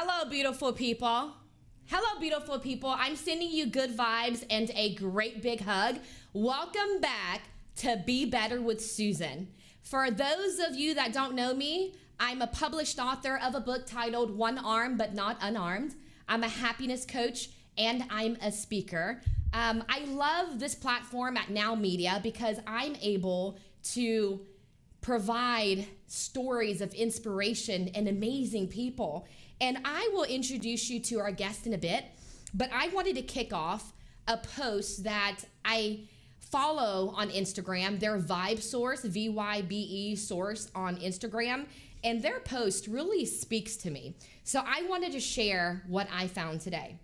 Hello, beautiful people. Hello, beautiful people. I'm sending you good vibes and a great big hug. Welcome back to Be Better with Suzan. For those of you that don't know me, I'm a published author of a book titled One Arm But Not Unarmed. I'm a happiness coach and I'm a speaker. I love this platform at Now Media because I'm able to provide stories of inspiration and amazing people. And I will introduce you to our guest in a bit, but I wanted to kick off a post that I follow on Instagram, their Vibe Source, VYBE Source on Instagram, and their post really speaks to me. So I wanted to share what I found today.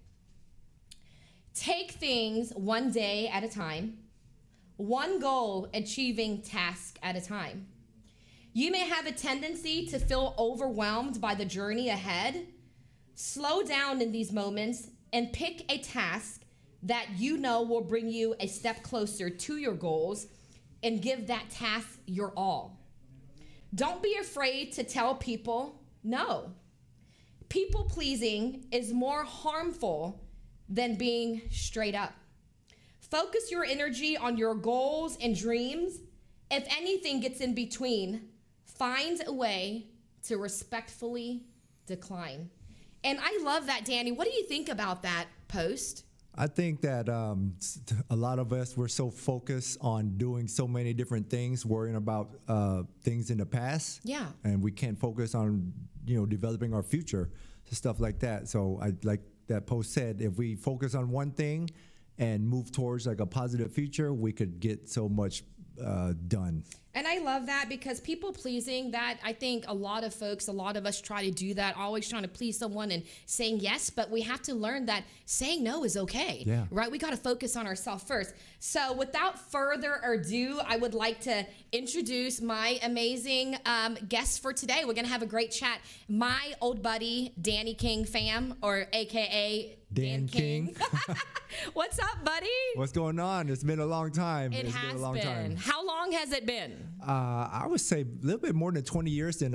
Take things one day at a time, one goal achieving task at a time. You may have a tendency to feel overwhelmed by the journey ahead. Slow down in these moments and pick a task that you know will bring you a step closer to your goals and give that task your all. Don't be afraid to tell people no. People pleasing is more harmful than being straight up. Focus your energy on your goals and dreams. If anything gets in between, find a way to respectfully decline. And I love that, Danny. What do you think about that post? I think that a lot of us, we're so focused on doing so many different things, worrying about things in the past. Yeah. And we can't focus on, developing our future, stuff like that. So I like that post said, if we focus on one thing and move towards like a positive future, we could get so much done. And I love that because people pleasing, that I think a lot of us try to do that, always trying to please someone and saying yes, but we have to learn that saying no is okay, right? We got to focus on ourselves first. So without further ado, I would like to introduce my amazing guest for today. We're going to have a great chat. My old buddy, Danny King fam, or AKA Dan King. What's up, buddy? What's going on? It's been a long time. It's been a long time. How long has it been? I would say a little bit more than 20 years than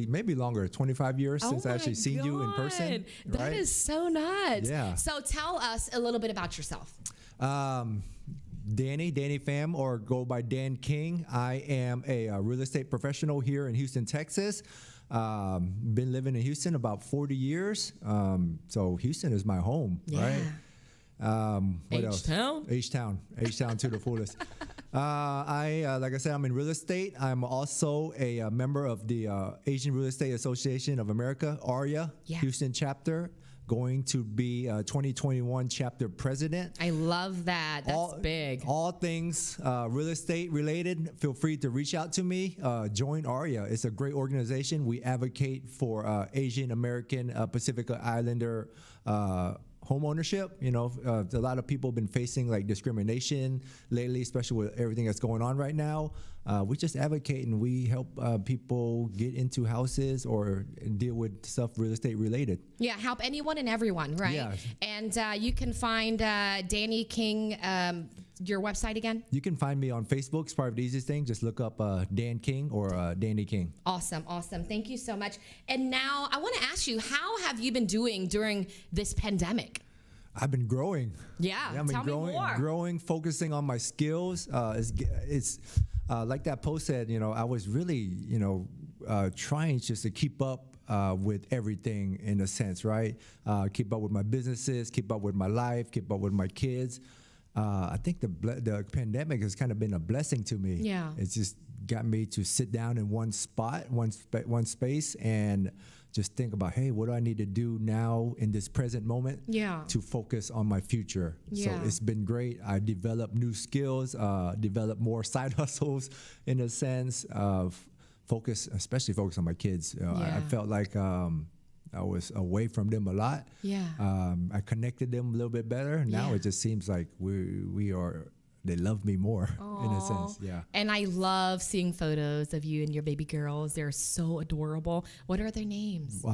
maybe longer, 25 years since I actually seen you in person. That right? is so nuts. Yeah. So tell us a little bit about yourself. Danny fam, or go by Dan King. I am a real estate professional here in Houston, Texas. Been living in Houston about 40 years. So Houston is my home, right? What else? H-Town to the fullest. Like I said, I'm in real estate. I'm also a member of the Asian Real Estate Association of America, ARIA, Houston chapter. Going to be 2021 chapter president. I love that. That's big. All things real estate related, feel free to reach out to me. Join ARIA. It's a great organization. We advocate for Asian American Pacific Islander home ownership. A lot of people have been facing like discrimination lately, especially with everything that's going on right now. We just advocate and we help people get into houses or deal with stuff real estate related. Yeah, help anyone and everyone, right? Yeah. And you can find Danny King, your website again? You can find me on Facebook. It's probably the easiest thing. Just look up Dan King or Danny King. Awesome. Thank you so much. And now I want to ask you, how have you been doing during this pandemic? I've been growing. I've been growing, focusing on my skills. It's like that post said, I was really, trying just to keep up with everything in a sense, right? Keep up with my businesses, keep up with my life, keep up with my kids. I think the pandemic has kind of been a blessing to me. Yeah. It's just got me to sit down in one spot, one space, and just think about, hey, what do I need to do now in this present moment to focus on my future? So it's been great. I developed new skills, developed more side hustles in a sense of especially focus on my kids. I felt like I was away from them a lot. I connected them a little bit better. Now it just seems like they love me more. Aww. In a sense. Yeah. And I love seeing photos of you and your baby girls. They're so adorable. What are their names?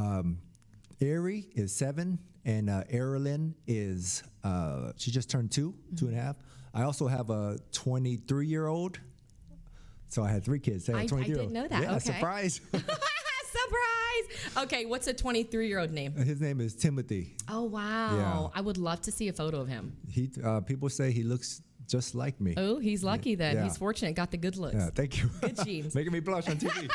Ari is 7 and Erilyn is she just turned 2.5. I also have a 23-year-old. So I had 3 kids. I didn't know that. Yeah, okay. Surprise. Surprise. Nice. Okay, what's a 23-year-old name? His name is Timothy. Oh, wow. Yeah. I would love to see a photo of him. People say he looks just like me. Oh, he's lucky then. Yeah. He's fortunate. Got the good looks. Yeah, thank you. Good genes. Making me blush on TV.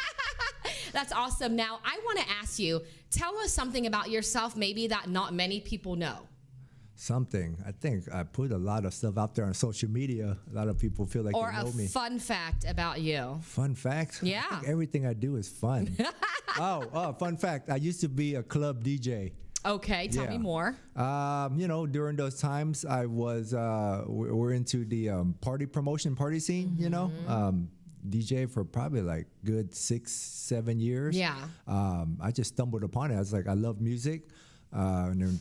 That's awesome. Now, I want to ask you, tell us something about yourself maybe that not many people know. Something. I think I put a lot of stuff out there on social media. A lot of people feel like they know me. Or a fun fact about you. Fun fact? Yeah. I think everything I do is fun. Fun fact. I used to be a club DJ. Okay, tell me more. During those times, I was, we're into the party promotion, party scene, DJ for probably like good 6-7 years. Yeah. I just stumbled upon it. I was like, I love music. And then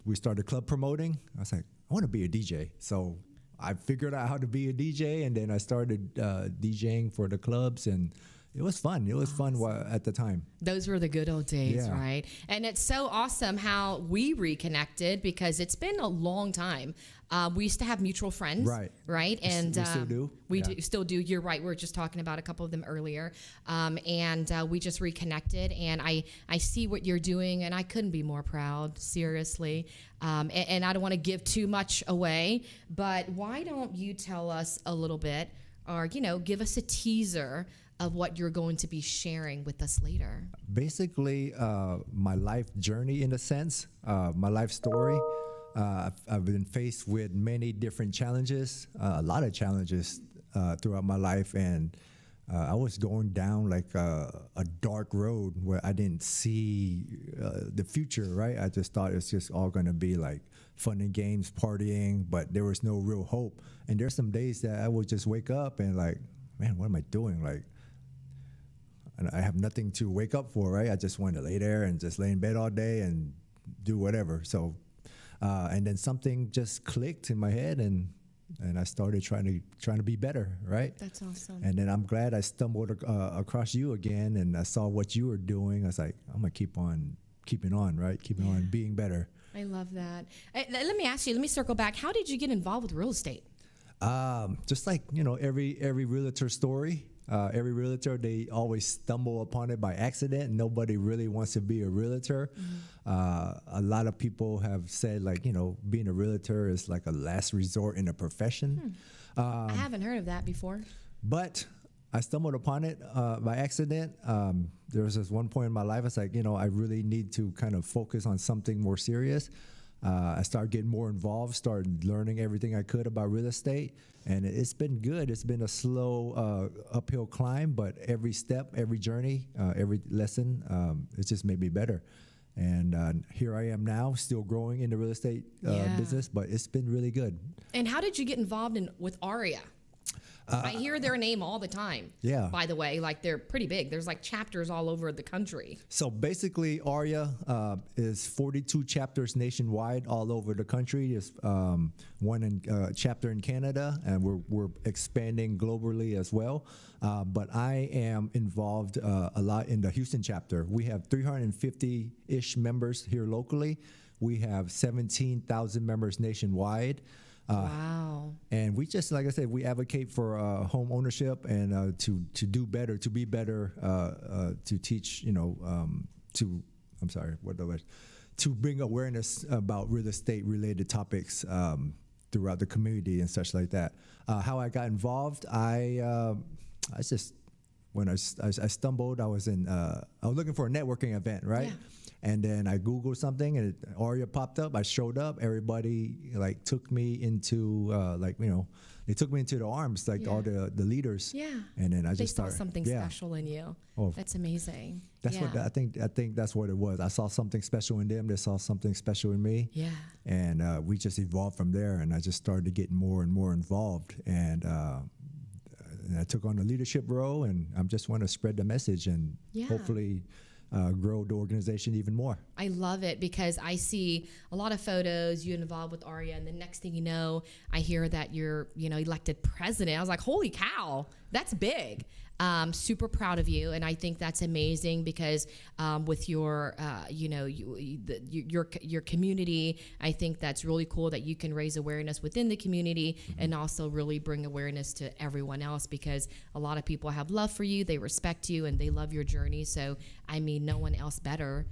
we started club promoting. I was like, I want to be a DJ. So I figured out how to be a DJ, and then I started DJing for the clubs, and it was fun. It was fun at the time. Those were the good old days, right? And it's so awesome how we reconnected, because it's been a long time. We used to have mutual friends, right? And we still do. We still do. You're right. We were just talking about a couple of them earlier, and we just reconnected. And I see what you're doing, and I couldn't be more proud. Seriously, and I don't want to give too much away, but why don't you tell us a little bit, or give us a teaser of what you're going to be sharing with us later? Basically, my life journey, in a sense, my life story. I've been faced with many different challenges, a lot of challenges throughout my life, and I was going down like a dark road where I didn't see the future, right? I just thought it's just all going to be like fun and games, partying, but there was no real hope. And there's some days that I would just wake up and like, man, what am I doing? Like, and I have nothing to wake up for, right? I just want to lay there and just lay in bed all day and do whatever. So, and then something just clicked in my head, and I started trying to be better, right? That's awesome. And then I'm glad I stumbled across you again, and I saw what you were doing. I was like, I'm gonna keep on keeping on, right? Keeping on being better. I love that. Let me ask you. Let me circle back. How did you get involved with real estate? Just like every realtor story. Every realtor, they always stumble upon it by accident. Nobody really wants to be a realtor. Mm-hmm. A lot of people have said, like, being a realtor is like a last resort in a profession. I haven't heard of that before. But I stumbled upon it by accident. There was this one point in my life, I was like, I really need to kind of focus on something more serious. I started getting more involved, started learning everything I could about real estate, and it's been good. It's been a slow uphill climb, but every step, every journey, every lesson, it's just made me better. And here I am now, still growing in the real estate business, but it's been really good. And how did you get involved with ARIA? I hear their name all the time. Yeah. By the way, like they're pretty big. There's like chapters all over the country. So basically, ARIA is 42 chapters nationwide, all over the country. There's one chapter in Canada, and we're expanding globally as well. But I am involved a lot in the Houston chapter. We have 350-ish members here locally. We have 17,000 members nationwide. Wow. And we just, like I said, we advocate for home ownership and to do better, to be better, to teach, to bring awareness about real estate related topics throughout the community and such like that. How I got involved, I stumbled, I was looking for a networking event, right? Yeah. And then I Googled something, and ARIA popped up. I showed up. Everybody took me into they took me into their arms, all the leaders. Yeah. And then I just saw something special in you. Oh, that's amazing. That's what I think that's what it was. I saw something special in them. They saw something special in me. Yeah. And we just evolved from there. And I just started getting more and more involved. And I took on the leadership role, and I just want to spread the message and hopefully grow the organization even more. I love it, because I see a lot of photos you involved with ARIA, and the next thing you know, I hear that you're elected president. I was like, holy cow, That's big. Super proud of you, and I think that's amazing because with your, your community, I think that's really cool that you can raise awareness within the community and also really bring awareness to everyone else, because a lot of people have love for you, they respect you, and they love your journey. So, I mean, no one else better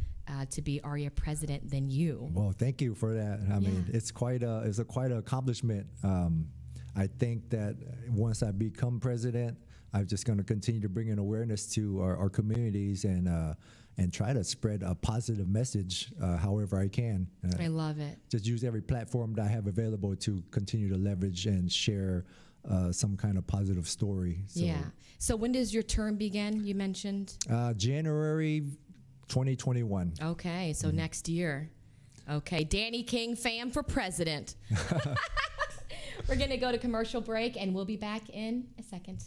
to be ARIA president than you. Well, thank you for that. I mean, it's quite an accomplishment. I think that once I become president, I'm just going to continue to bring in awareness to our communities and try to spread a positive message however I can. I love it. Just use every platform that I have available to continue to leverage and share some kind of positive story. So, So when does your term begin? You mentioned January 2021. Okay, so next year. Okay, Danny King fam for president. We're going to go to commercial break, and we'll be back in a second.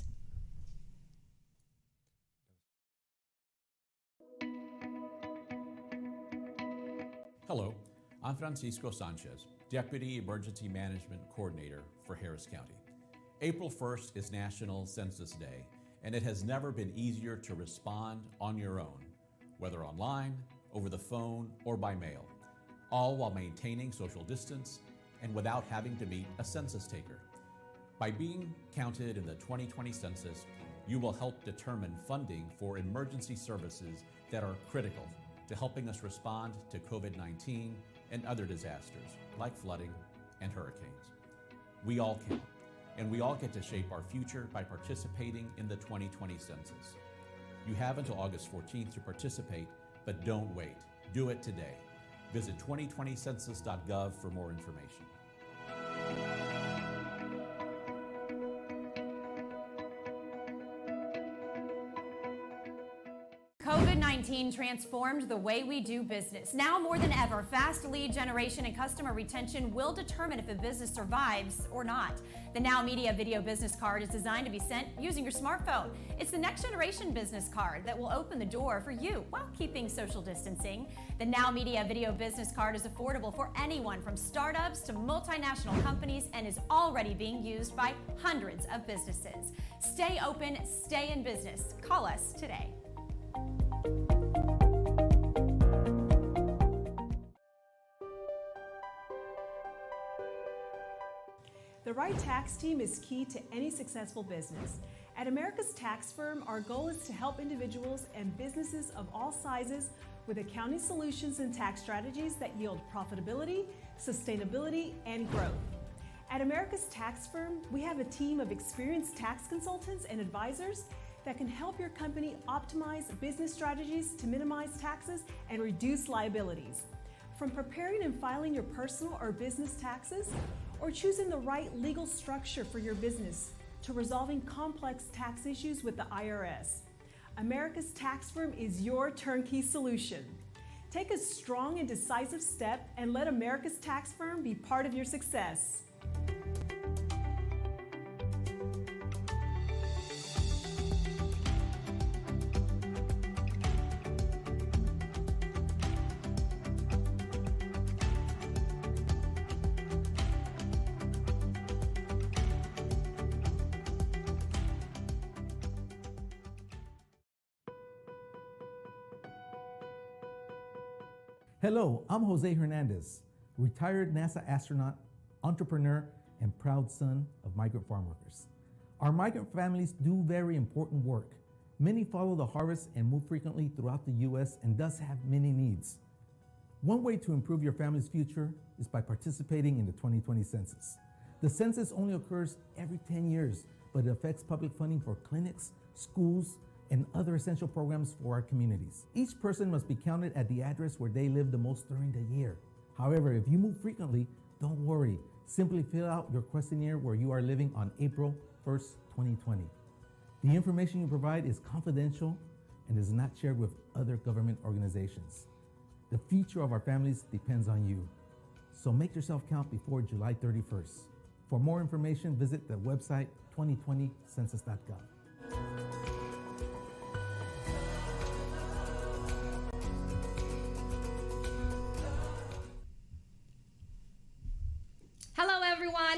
Hello, I'm Francisco Sanchez, Deputy Emergency Management Coordinator for Harris County. April 1st is National Census Day, and it has never been easier to respond on your own, whether online, over the phone, or by mail, all while maintaining social distance and without having to meet a census taker. By being counted in the 2020 census, you will help determine funding for emergency services that are critical to helping us respond to COVID-19 and other disasters like flooding and hurricanes. We all count, and we all get to shape our future by participating in the 2020 census. You have until August 14th to participate, but don't wait. Do it today. Visit 2020census.gov for more information. COVID-19 transformed the way we do business. Now more than ever, fast lead generation and customer retention will determine if a business survives or not. The Now Media Video Business Card is designed to be sent using your smartphone. It's the next generation business card that will open the door for you while keeping social distancing. The Now Media Video Business Card is affordable for anyone from startups to multinational companies and is already being used by hundreds of businesses. Stay open, stay in business. Call us today. The right tax team is key to any successful business. At America's Tax Firm, our goal is to help individuals and businesses of all sizes with accounting solutions and tax strategies that yield profitability, sustainability, and growth. At America's Tax Firm, we have a team of experienced tax consultants and advisors that can help your company optimize business strategies to minimize taxes and reduce liabilities. From preparing and filing your personal or business taxes, or choosing the right legal structure for your business, to resolving complex tax issues with the IRS, America's Tax Firm is your turnkey solution. Take a strong and decisive step and let America's Tax Firm be part of your success. Hello, I'm Jose Hernandez, retired NASA astronaut, entrepreneur, and proud son of migrant farm workers. Our migrant families do very important work. Many follow the harvest and move frequently throughout the U.S. and thus have many needs. One way to improve your family's future is by participating in the 2020 census. The census only occurs every 10 years, but it affects public funding for clinics, schools, and other essential programs for our communities. Each person must be counted at the address where they live the most during the year. However, if you move frequently, don't worry. Simply fill out your questionnaire where you are living on April 1st, 2020. The information you provide is confidential and is not shared with other government organizations. The future of our families depends on you. So make yourself count before July 31st. For more information, visit the website 2020census.gov.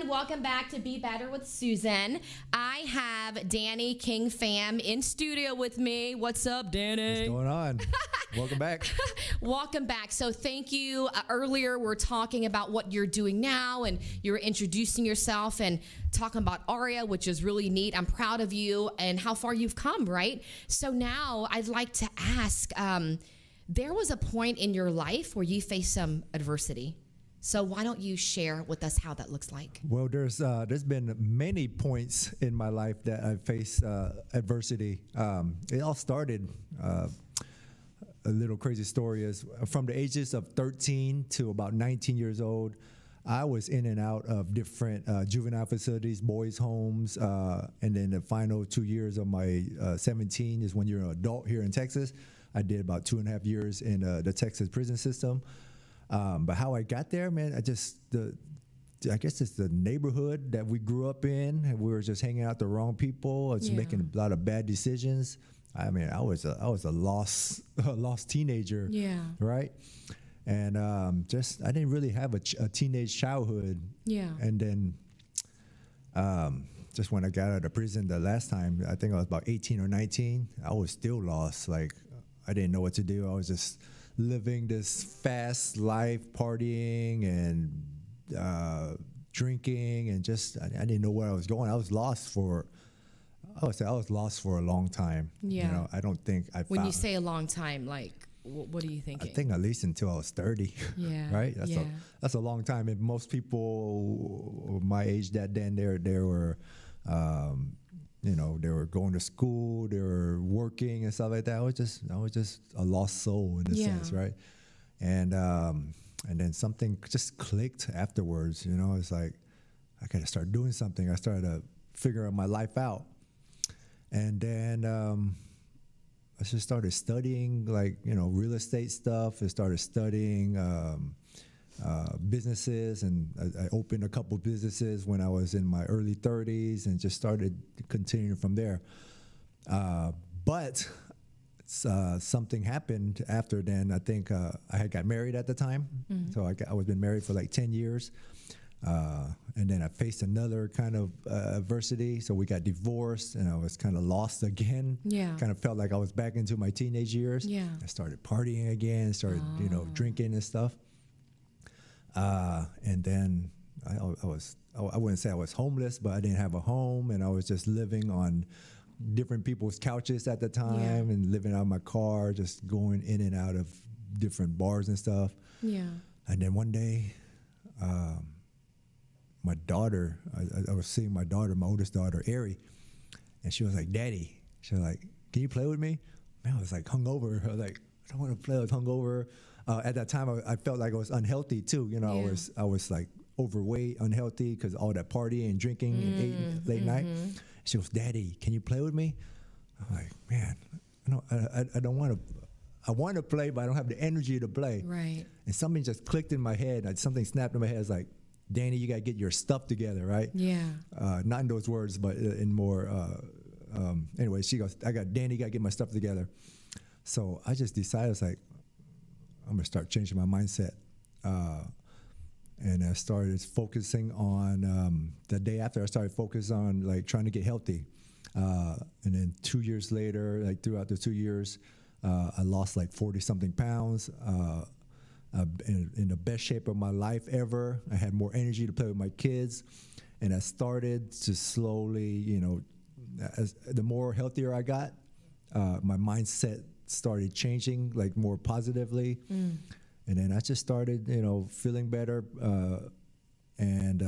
everyone. Welcome back to Be Better with Suzan. I have Danny King Fam in studio with me. What's up, Danny? What's going on? Welcome back. Welcome back. So thank you. Earlier, we're talking about what you're doing now, and you're introducing yourself and talking about Aria, which is really neat. I'm proud of you and how far you've come, right? So now I'd like to ask, there was a point in your life where you faced some adversity. So why don't you share with us how that looks like? Well, there's been many points in my life that I faced adversity. It all started, a little crazy story is from the ages of 13 to about 19 years old, I was in and out of different juvenile facilities, boys' homes, and then the final 2 years of my 17 is when you're an adult here in Texas. I did about 2.5 years in the Texas prison system. But how I got there, man, I guess it's the neighborhood that we grew up in. And we were just hanging out with the wrong people. I was making a lot of bad decisions. I mean, I was a lost teenager. Yeah. Right. And I didn't really have a teenage childhood. Yeah. And then just when I got out of prison the last time, I think I was about 18 or 19. I was still lost. Like I didn't know what to do. I was just living this fast life, partying and drinking, and I didn't know where I was going. I was lost for a long time. Yeah. You know, I don't think I. When you say a long time, like, what are you thinking? I think at least until I was 30. Yeah. Right. That's a long time. And most people my age that then they were. They were going to school, they were working and stuff like that. I was just a lost soul in a sense, right? And then something just clicked afterwards. You know, it's like I got to start doing something. I started to figure my life out, and then I just started studying real estate stuff. I started studying. Businesses, and I opened a couple businesses when I was in my early 30s and just started continuing from there. But something happened after then. I think I had got married at the time. Mm-hmm. So I was been married for like 10 years. And then I faced another kind of adversity. So we got divorced and I was kind of lost again. Yeah. Kind of felt like I was back into my teenage years. Yeah. I started partying again, started, drinking and stuff. And then I wouldn't say I was homeless, but I didn't have a home, and I was just living on different people's couches at the time and living out of my car, just going in and out of different bars and stuff. Yeah. And then one day, my daughter, I was seeing my oldest daughter, Ari, and she was like, "Daddy," she was like, "Can you play with me?" Man, I was like hungover. I was like, "I don't want to play. I was hungover." At that time, I felt like I was unhealthy too. You know, I was like overweight, unhealthy because all that partying and drinking and eating late night. She goes, "Daddy, can you play with me?" I'm like, "Man, I don't want to. I want to play, but I don't have the energy to play." Right. And something just clicked in my head. Something snapped in my head. It's like, "Danny, you got to get your stuff together, right?" Yeah. Not in those words, but in more. Anyway, she goes, "Danny, got to get my stuff together." So I just decided, I was like, I'm going to start changing my mindset. And I started focusing on, the day after I started focusing on like trying to get healthy. And then 2 years later, like throughout the 2 years, I lost like 40 something pounds, in the best shape of my life ever. I had more energy to play with my kids. And I started to slowly, the more healthier I got, my mindset started changing like more positively. And then I just started feeling better, and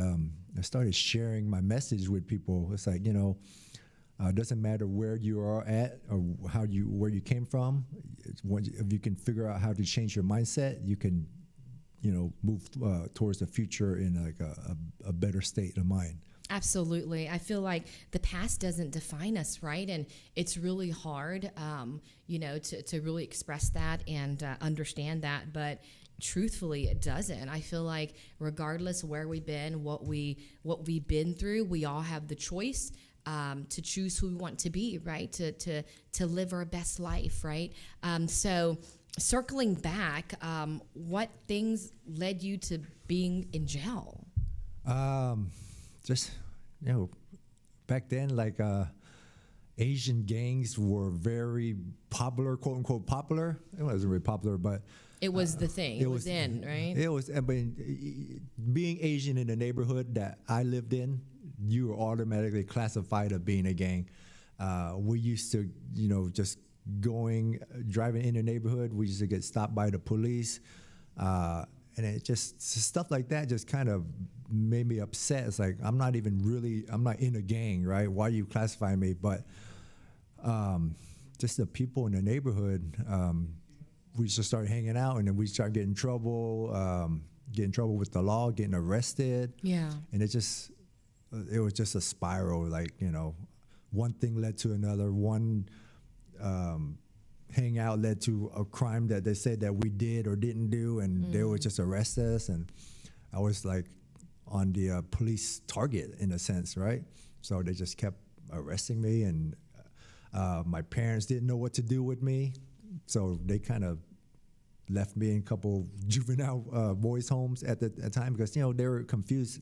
I started sharing my message with people. It's like, it doesn't matter where you are at or where you came from. If you can figure out how to change your mindset, you can move towards the future in like a better state of mind. Absolutely. I feel like the past doesn't define us, right? And it's really hard, to really express that and understand that. But truthfully, it doesn't. I feel like regardless where we've been, what we've been through, we all have the choice to choose who we want to be, right? To live our best life, right? So circling back, what things led you to being in jail? just, back then, like Asian gangs were very popular, quote unquote popular. It wasn't really popular, but it was the thing. It was in, right? It was. I mean, being Asian in the neighborhood that I lived in, you were automatically classified as being a gang. We used to, just driving in the neighborhood, we used to get stopped by the police. And it just, stuff like that just kind of made me upset. It's like, I'm not in a gang, right? Why are you classifying me? But just the people in the neighborhood, we just started hanging out, and then we started getting in trouble with the law, getting arrested. Yeah. And it was just a spiral, like, one thing led to another. One hangout led to a crime that they said that we did or didn't do, and they would just arrest us. And I was like on the police target in a sense, right? So they just kept arresting me, and my parents didn't know what to do with me. So they kind of left me in a couple juvenile boys' homes at the time because, they were confused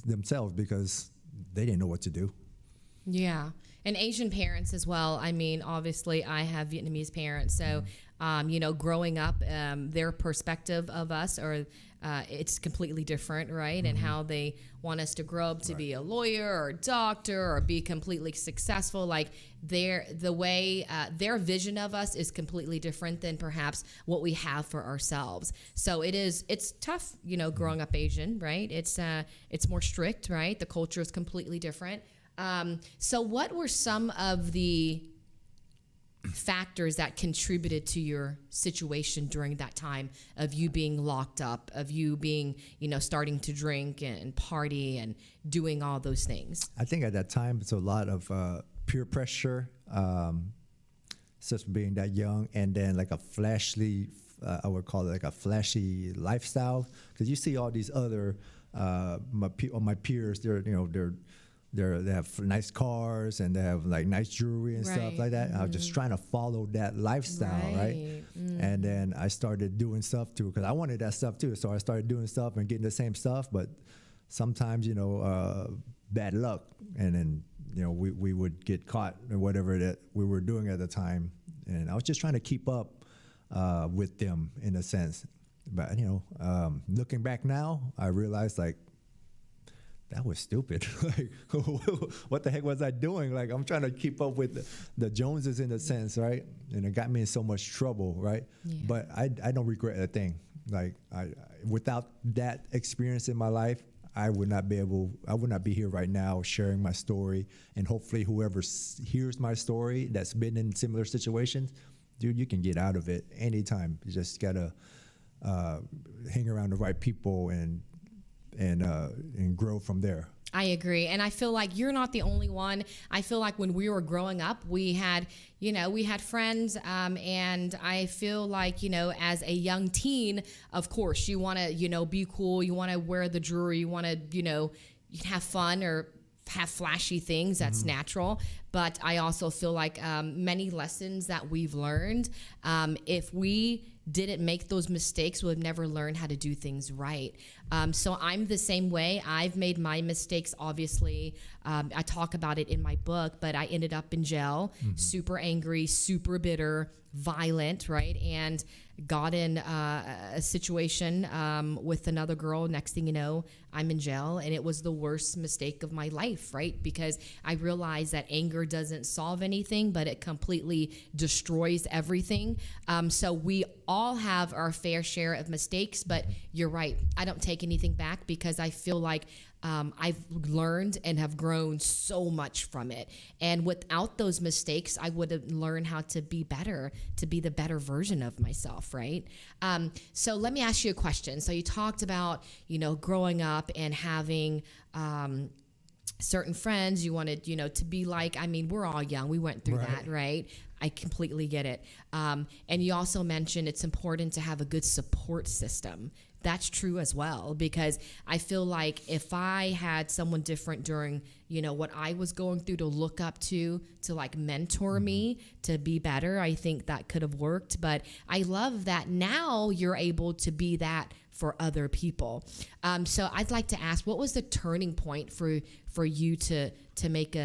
themselves because they didn't know what to do. Yeah. And Asian parents as well. I mean, obviously, I have Vietnamese parents. So, growing up, their perspective of us it's completely different, right? And how they want us to grow up to be a lawyer or a doctor or be completely successful. Like their vision of us is completely different than perhaps what we have for ourselves. So it's tough, growing up Asian, right? It's more strict, right? The culture is completely different. So what were some of the factors that contributed to your situation during that time of you being locked up, of you being, starting to drink and party and doing all those things? I think at that time, it's a lot of peer pressure, just being that young, and then like a flashy, I would call it like a flashy lifestyle. Because you see all these other, my peers, they have nice cars and they have like nice jewelry and stuff like that. I was just trying to follow that lifestyle, right? And then I started doing stuff too because I wanted that stuff too. So I started doing stuff and getting the same stuff, but sometimes, bad luck. And then, we would get caught in whatever that we were doing at the time. And I was just trying to keep up with them in a sense. But, looking back now, I realized like, that was stupid. Like, what the heck was I doing? Like, I'm trying to keep up with the Joneses in a sense, right? And it got me in so much trouble, right? Yeah. But I don't regret a thing. Like, without that experience in my life, I would not be here right now sharing my story. And hopefully whoever hears my story that's been in similar situations, dude, you can get out of it anytime. You just gotta hang around the right people and grow from there. I agree. And I feel like you're not the only one. I feel like when we were growing up, we had friends, and I feel like, as a young teen, of course, you want to, be cool. You want to wear the jewelry. You want to, have fun or have flashy things. That's natural. But I also feel like many lessons that we've learned, if we didn't make those mistakes, we'll never learn how to do things right. So I'm the same way. I've made my mistakes, obviously. I talk about it in my book, but I ended up in jail, super angry, super bitter, violent, right? And got in a situation with another girl. Next thing you know, I'm in jail, and it was the worst mistake of my life, right? Because I realized that anger doesn't solve anything, but it completely destroys everything. So we all have our fair share of mistakes, but you're right. I don't take anything back because I feel like I've learned and have grown so much from it. And without those mistakes, I would have learned how to be better, to be the better version of myself, right? So let me ask you a question. So you talked about, growing up and having certain friends you wanted, to be like. I mean, we're all young. We went through that, right? I completely get it. And you also mentioned it's important to have a good support system. That's true as well, because I feel like if I had someone different during, what I was going through to look up to like mentor me to be better, I think that could have worked. But I love that now you're able to be that for other people. So I'd like to ask, what was the turning point for you to make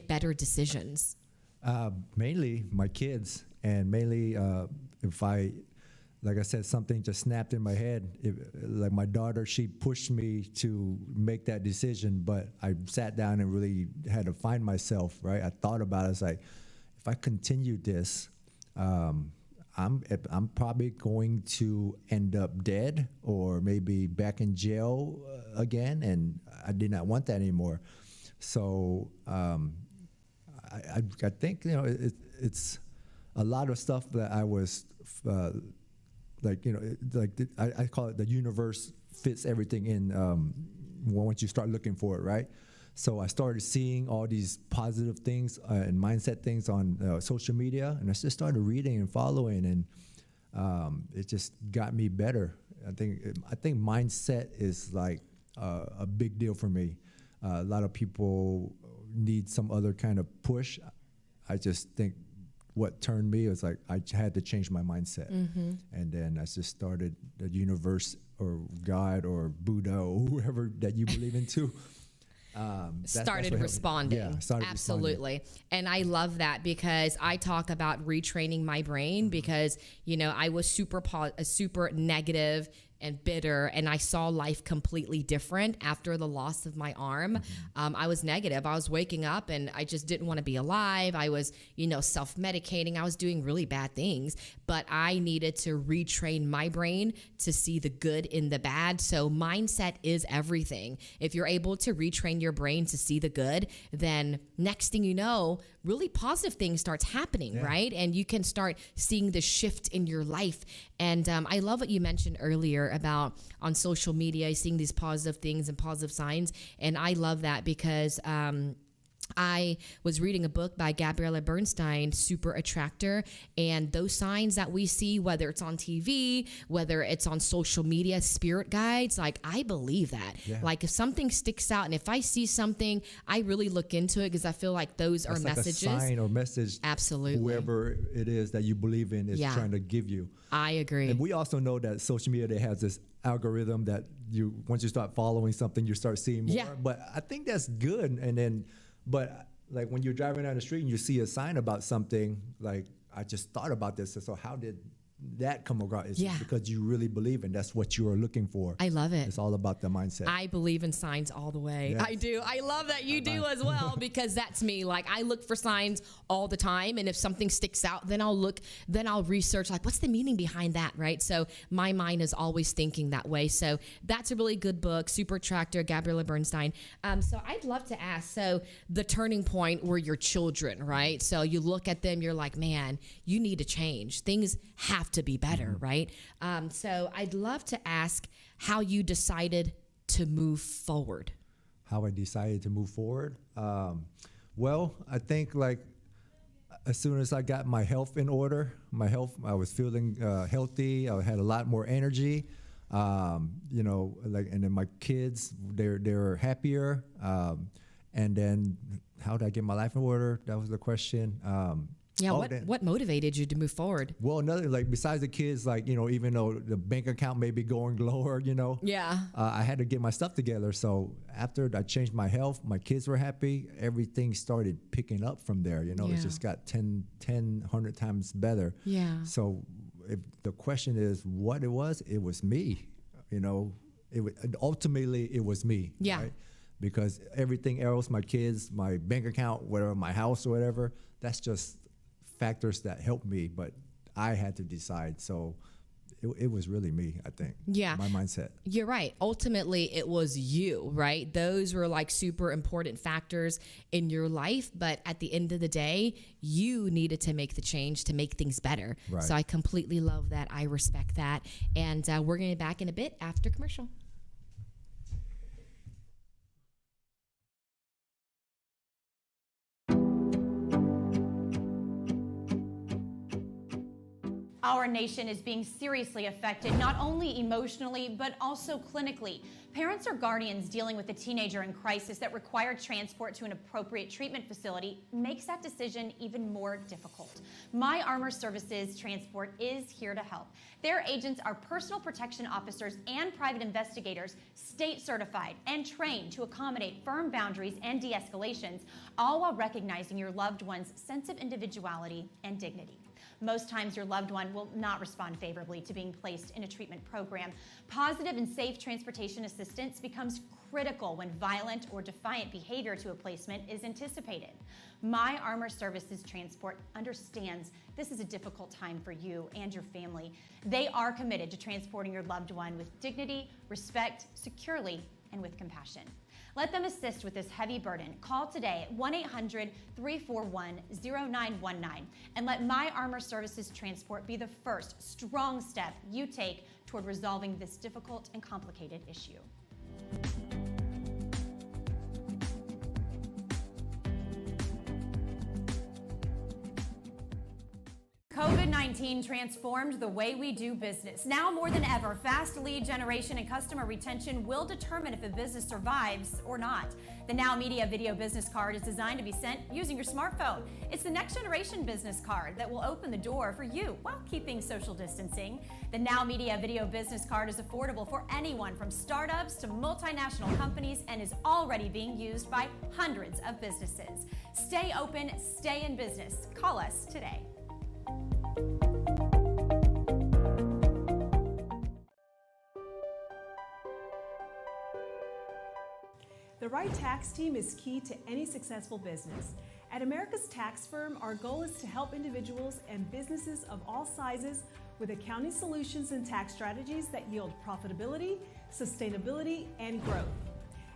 better decisions? Mainly my kids, and mainly if like I said, something just snapped in my head. Like my daughter, she pushed me to make that decision, but I sat down and really had to find myself, right? I thought about it. It's like, if I continue this, I'm probably going to end up dead or maybe back in jail again, and I did not want that anymore. So I think, you know, it's a lot of stuff that I was I call it the universe fits everything in once you start looking for it, right? So I started seeing all these positive things and mindset things on social media, and I just started reading and following, and it just got me better. I think mindset is like a big deal for me. A lot of people need some other kind of push. I just think what turned me was like I had to change my mindset, and then I just started the universe or God or Buddha or whoever that you believe into. Started responding. Yeah, started absolutely. responding. And I love that, because I talk about retraining my brain, because, you know, I was super negative and bitter, and I saw life completely different after the loss of my arm. I was negative. I was waking up and I just didn't want to be alive. I was, you know, self-medicating. I was doing really bad things, but I needed to retrain my brain to see the good in the bad. So mindset is everything. If you're able to retrain your brain to see the good, then next thing you know, really positive things starts happening, right? And you can start seeing the shift in your life. And I love what you mentioned earlier about on social media, seeing these positive things and positive signs. And I love that, because I was reading a book by Gabriella Bernstein, Super Attractor, and those signs that we see, whether it's on TV, whether it's on social media, spirit guides, like I believe that. Yeah. Like if something sticks out and if I see something, I really look into it, because I feel like those are messages. Like a sign or message. Absolutely. Whoever it is that you believe in is trying to give you. I agree. And we also know that social media has this algorithm that once you start following something, you start seeing more. Yeah. But I think that's good. But like when you're driving down the street and you see a sign about something, like I just thought about this. So how did that come about? It's because you really believe in that's what you are looking for. I love it. It's all about the mindset. I believe in signs all the way. Yes. I do. I love that you do as well, because that's me. Like I look for signs all the time, and if something sticks out, then I'll research like what's the meaning behind that, right? So my mind is always thinking that way. So that's a really good book, Super Attractor, Gabriella Bernstein. So I'd love to ask, so the turning point were your children, right? So you look at them, you're like, man, you need to change. Things have to be better, right? So I'd love to ask how you decided to move forward. How I decided to move forward? Well, I think like as soon as I got my health in order, I was feeling healthy. I had a lot more energy. You know, like, and then my kids, they're happier. And then how did I get my life in order? That was the question. What motivated you to move forward? Well, another, like besides the kids, like, you know, even though the bank account may be going lower, you know, I had to get my stuff together. So after I changed my health, my kids were happy. Everything started picking up from there. You know, it just got 100 times better. Yeah. So if the question is what it was me. You know, ultimately it was me. Yeah. Right? Because everything else, my kids, my bank account, whatever, my house or whatever, that's just factors that helped me, but I had to decide. So it was really me, I think. Yeah. My mindset. You're right. Ultimately, it was you, right? Those were like super important factors in your life. But at the end of the day, you needed to make the change to make things better. Right. So I completely love that. I respect that. And we're going to be back in a bit after commercial. Our nation is being seriously affected, not only emotionally, but also clinically. Parents or guardians dealing with a teenager in crisis that require transport to an appropriate treatment facility makes that decision even more difficult. My Armor Services Transport is here to help. Their agents are personal protection officers and private investigators, state certified and trained to accommodate firm boundaries and de-escalations, all while recognizing your loved one's sense of individuality and dignity. Most times your loved one will not respond favorably to being placed in a treatment program. Positive and safe transportation assistance becomes critical when violent or defiant behavior to a placement is anticipated. My Armor Services Transport understands this is a difficult time for you and your family. They are committed to transporting your loved one with dignity, respect, securely, and with compassion. Let them assist with this heavy burden. Call today at 1-800-341-0919 and let My Armor Services Transport be the first strong step you take toward resolving this difficult and complicated issue. COVID-19 transformed the way we do business. Now more than ever, fast lead generation and customer retention will determine if a business survives or not. The Now Media Video Business Card is designed to be sent using your smartphone. It's the next generation business card that will open the door for you while keeping social distancing. The Now Media Video Business Card is affordable for anyone from startups to multinational companies and is already being used by hundreds of businesses. Stay open, stay in business. Call us today. The right tax team is key to any successful business. At America's Tax Firm, our goal is to help individuals and businesses of all sizes with accounting solutions and tax strategies that yield profitability, sustainability, and growth.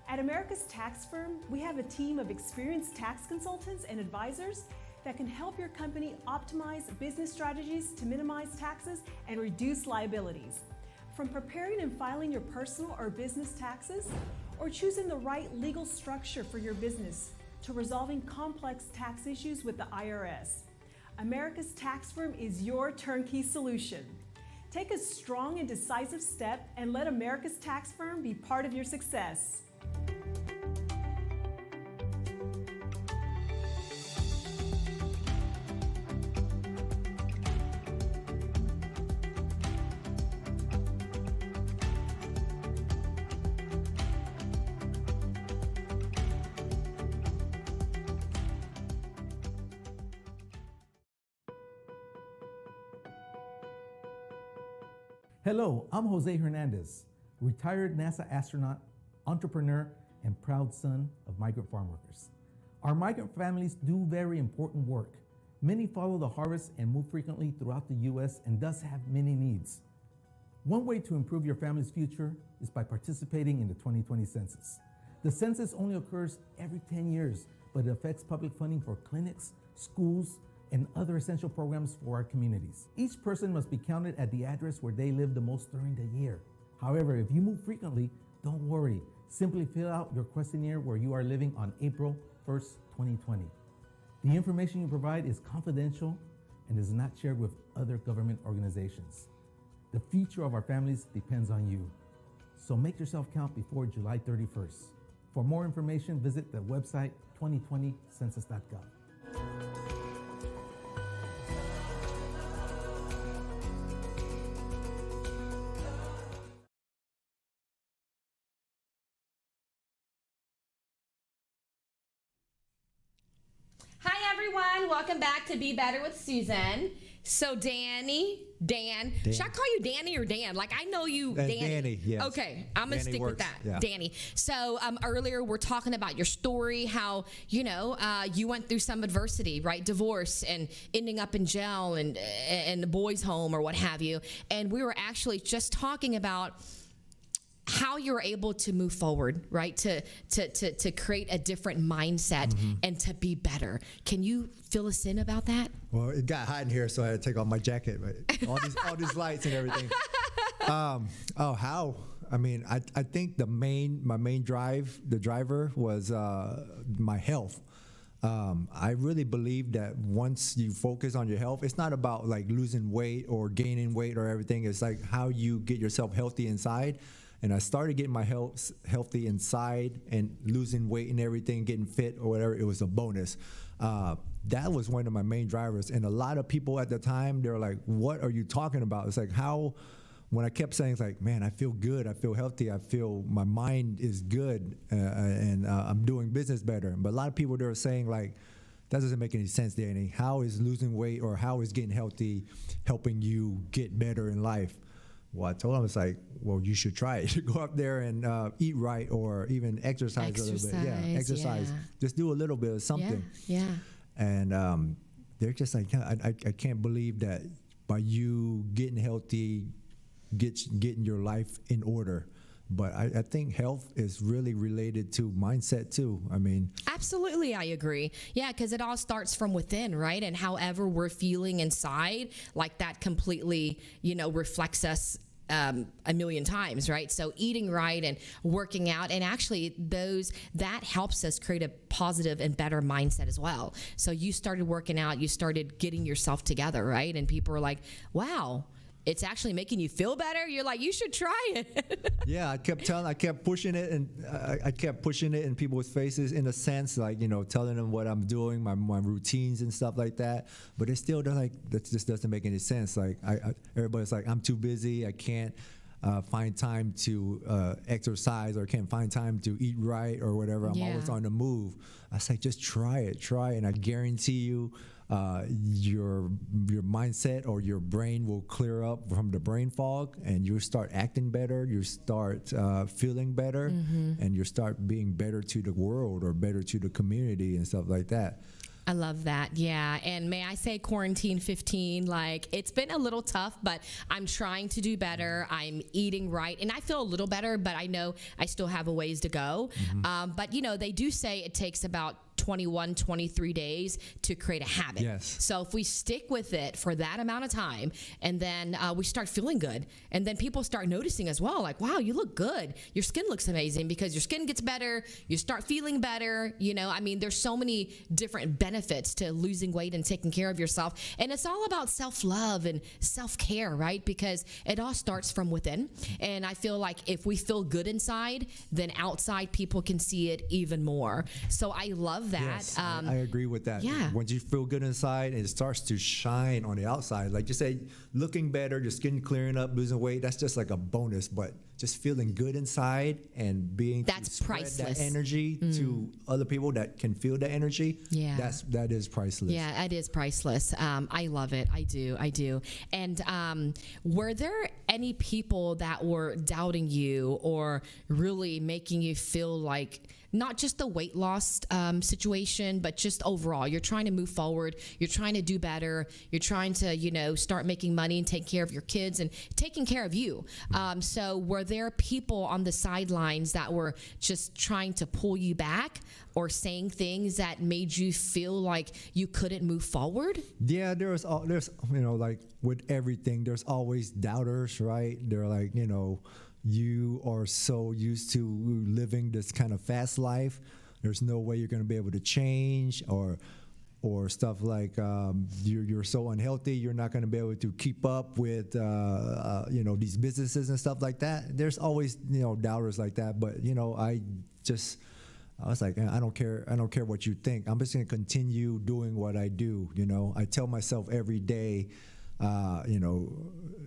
At America's Tax Firm, we have a team of experienced tax consultants and advisors that can help your company optimize business strategies to minimize taxes and reduce liabilities. From preparing and filing your personal or business taxes, or choosing the right legal structure for your business, to resolving complex tax issues with the IRS, America's Tax Firm is your turnkey solution. Take a strong and decisive step and let America's Tax Firm be part of your success. Hello, I'm Jose Hernandez, retired NASA astronaut, entrepreneur, and proud son of migrant farm workers. Our migrant families do very important work. Many follow the harvest and move frequently throughout the U.S. and thus have many needs. One way to improve your family's future is by participating in the 2020 census. The census only occurs every 10 years, but it affects public funding for clinics, schools, and other essential programs for our communities. Each person must be counted at the address where they live the most during the year. However, if you move frequently, don't worry. Simply fill out your questionnaire where you are living on April 1st, 2020. The information you provide is confidential and is not shared with other government organizations. The future of our families depends on you. So make yourself count before July 31st. For more information, visit the website 2020census.gov. Everyone, welcome back to Be Better with Suzan. So Dan. Should I call you Danny or Dan? Like, I know you, Danny, yes. Okay, I'm going to stick works. with that, yeah. Danny. So earlier we're talking about your story, how, you went through some adversity, right? Divorce and ending up in jail and the boys' home or what have you. And we were actually just talking about how you're able to move forward, right? To create a different mindset and to be better. Can you fill us in about that? Well, it got hot in here, so I had to take off my jacket. But all these lights and everything. How? I mean, I think my main driver was my health. I really believe that once you focus on your health, it's not about like losing weight or gaining weight or everything. It's like how you get yourself healthy inside. And I started getting my health healthy inside, and losing weight and everything, getting fit or whatever, it was a bonus. That was one of my main drivers. And a lot of people at the time, they were like, what are you talking about? It's like how, when I kept saying, it's like, man, I feel good, I feel healthy, I feel my mind is good, and I'm doing business better. But a lot of people, they were saying like, that doesn't make any sense, Danny. How is losing weight or how is getting healthy helping you get better in life? Well, I told him, it's like, well, you should try it. Go up there and eat right, or even exercise a little bit. Yeah, exercise. Yeah. Just do a little bit of something. Yeah. And they're just like, I can't believe that by you getting healthy, getting your life in order. But I think health is really related to mindset too. I mean, absolutely, I agree. Yeah, because it all starts from within, right? And however we're feeling inside, like that completely, reflects us a million times, right? So eating right and working out, and actually that helps us create a positive and better mindset as well. So you started working out, you started getting yourself together, right? And people are like, wow, it's actually making you feel better. You're like, you should try it. Yeah, I kept pushing it, and I kept pushing it in people's faces, in a sense, like, telling them what I'm doing, my routines and stuff like that. But they're still, they're like, that just doesn't make any sense. Like, everybody's like, I'm too busy, I can't find time to exercise, or can't find time to eat right or whatever. I'm always on the move. I say, just try it, and I guarantee you, your mindset or your brain will clear up from the brain fog, and you start acting better, you start feeling better, and you start being better to the world or better to the community and stuff like that. I love that. Yeah. And may I say, quarantine 15, like, it's been a little tough, but I'm trying to do better. I'm eating right, and I feel a little better, but I know I still have a ways to go. But they do say it takes about 21, 23 days to create a habit. Yes. So if we stick with it for that amount of time, and then we start feeling good, and then people start noticing as well, like, wow, you look good. Your skin looks amazing, because your skin gets better. You start feeling better. There's so many different benefits to losing weight and taking care of yourself. And it's all about self-love and self-care, right? Because it all starts from within. And I feel like if we feel good inside, then outside people can see it even more. So I love that. Yes, I agree with that. Yeah. Once you feel good inside, it starts to shine on the outside. Like you say, looking better, your skin clearing up, losing weight, that's just like a bonus. But just feeling good inside and being that's priceless. That energy to other people that can feel that energy. Yeah. That is priceless. Yeah, it is priceless. I love it. I do. And were there any people that were doubting you or really making you feel like, not just the weight loss situation, but just overall, you're trying to move forward, you're trying to do better, you're trying to, start making money and take care of your kids and taking care of you. So were there people on the sidelines that were just trying to pull you back or saying things that made you feel like you couldn't move forward? Yeah, there's like with everything, there's always doubters, right? They're like, you are so used to living this kind of fast life. There's no way you're going to be able to change, or stuff like you're so unhealthy, you're not going to be able to keep up with these businesses and stuff like that. There's always doubters like that. But I was like, I don't care what you think. I'm just going to continue doing what I do. I tell myself every day.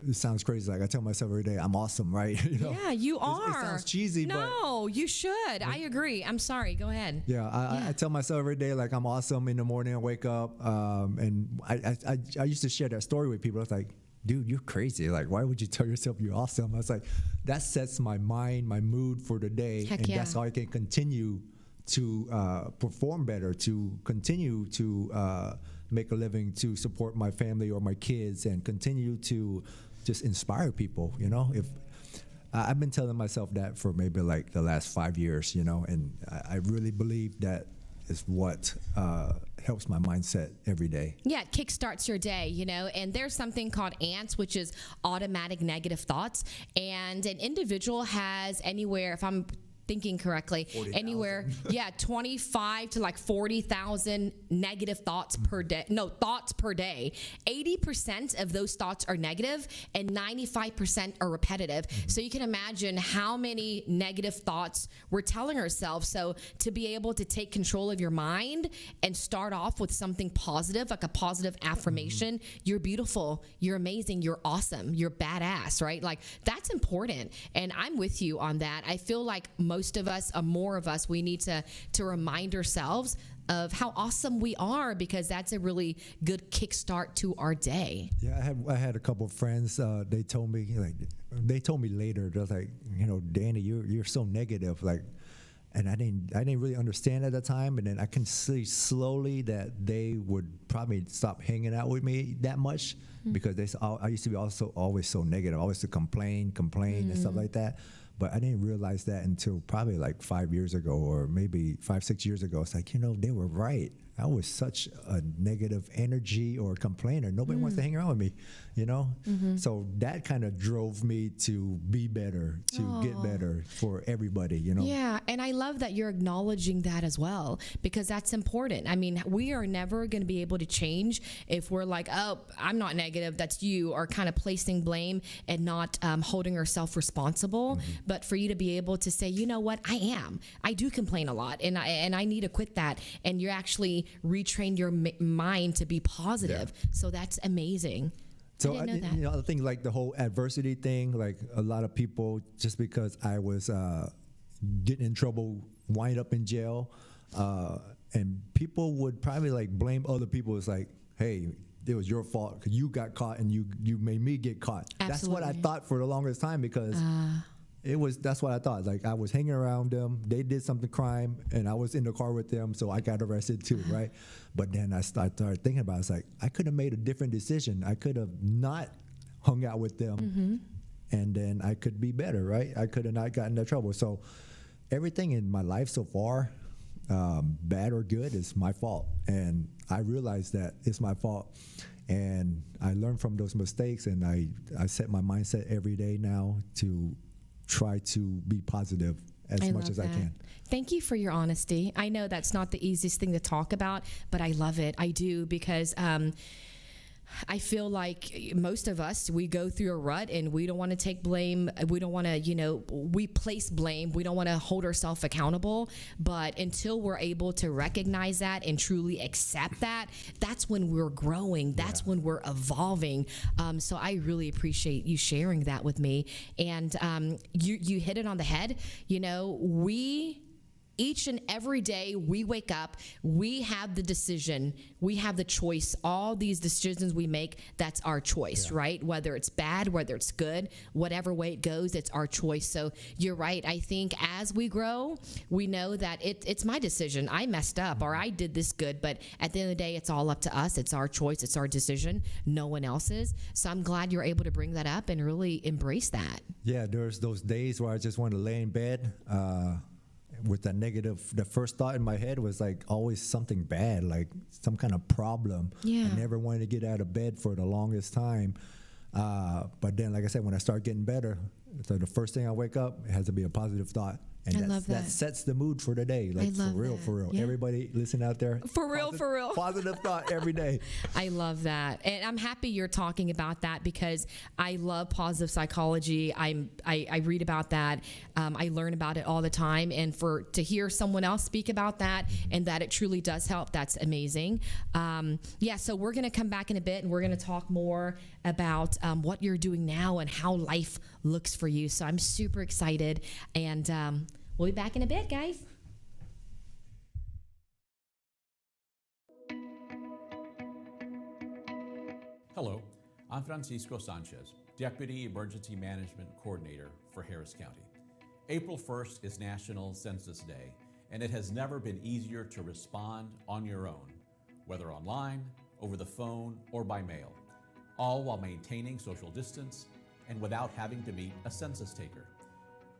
It sounds crazy. Like I tell myself every day, I'm awesome, right? Yeah, you are. It sounds cheesy, but no, you should. I agree. I'm sorry. Go ahead. Yeah, I tell myself every day, like I'm awesome. In the morning, I wake up, and I used to share that story with people. I was like, dude, you're crazy. Like, why would you tell yourself you're awesome? I was like, that sets my mind, my mood for the day, Heck and yeah. that's how I can continue to perform better, to continue to make a living, to support my family or my kids, and continue to just inspire people. If I've been telling myself that for maybe like the last 5 years, and I really believe that is what helps my mindset every day. Yeah, it kickstarts your day, and there's something called ANTS, which is automatic negative thoughts. And an individual has anywhere, if I'm thinking correctly, 40, anywhere, 25 to like 40,000 negative thoughts per day. No, thoughts per day. 80% of those thoughts are negative and 95% are repetitive. So you can imagine how many negative thoughts we're telling ourselves. So to be able to take control of your mind and start off with something positive, like a positive affirmation, you're beautiful, you're amazing, you're awesome, you're badass, right? Like that's important. And I'm with you on that. I feel like most of us, more of us, we need to remind ourselves of how awesome we are, because that's a really good kickstart to our day. Yeah, I had a couple of friends. They told me later. They're like, Danny, you're so negative, like. And I didn't really understand at the time, and then I can see slowly that they would probably stop hanging out with me that much because I used to be also always so negative. I always to complain and stuff like that. But I didn't realize that until probably like 5 years ago, or maybe 5-6 years ago. It's like, they were right. I was such a negative energy or complainer. Nobody wants to hang around with me, So that kind of drove me to be better, to get better for everybody, Yeah, and I love that you're acknowledging that as well, because that's important. I mean, we are never going to be able to change if we're like, oh, I'm not negative, that's you, or kind of placing blame and not holding ourselves responsible. But for you to be able to say, you know what, I do complain a lot, and I need to quit that. And you're actually retrain your mind to be positive. So that's amazing. So I think like the whole adversity thing, like a lot of people, just because I was getting in trouble, wind up in jail, and people would probably like blame other people. It's like, hey, it was your fault because you got caught and you made me get caught. Absolutely. That's what I thought for the longest time, because that's what I thought. Like I was hanging around them, they did something crime, and I was in the car with them, so I got arrested too, right? But then I started thinking about it. It's like I could have made a different decision. I could have not hung out with them, and then I could be better, right? I could have not gotten into trouble. So everything in my life so far, bad or good, is my fault, and I realized that it's my fault. And I learned from those mistakes, and I set my mindset every day now to try to be positive as much as I can. Thank you for your honesty. I know that's not the easiest thing to talk about, but I love it. I do, because I feel like most of us, we go through a rut and we don't want to take blame. We don't want to, we place blame. We don't want to hold ourselves accountable. But until we're able to recognize that and truly accept that, that's when we're growing. That's when we're evolving. So I really appreciate you sharing that with me. And you hit it on the head. Each and every day we wake up, we have the decision, we have the choice. All these decisions we make, that's our choice, right? Whether it's bad, whether it's good, whatever way it goes, it's our choice. So you're right. I think as we grow, we know that it's my decision. I messed up, or I did this good, but at the end of the day, it's all up to us. It's our choice. It's our decision. No one else's. So I'm glad you're able to bring that up and really embrace that. Yeah, there's those days where I just want to lay in bed, with that negative. The first thought in my head was like always something bad, like some kind of problem. I never wanted to get out of bed for the longest time. But then, like I said, when I start getting better, so the first thing I wake up, it has to be a positive thought. And that sets the mood for the day. Like for real. Yeah. Everybody listen out there. For real. Positive thought every day. I love that. And I'm happy you're talking about that, because I love positive psychology. I read about that. I learn about it all the time. And to hear someone else speak about that and that it truly does help, that's amazing. So we're going to come back in a bit and we're going to talk more about what you're doing now and how life looks for you. So I'm super excited. And we'll be back in a bit, guys. Hello, I'm Francisco Sanchez, Deputy Emergency Management Coordinator for Harris County. April 1st is National Census Day, and it has never been easier to respond on your own, whether online, over the phone, or by mail, all while maintaining social distance and without having to meet a census taker.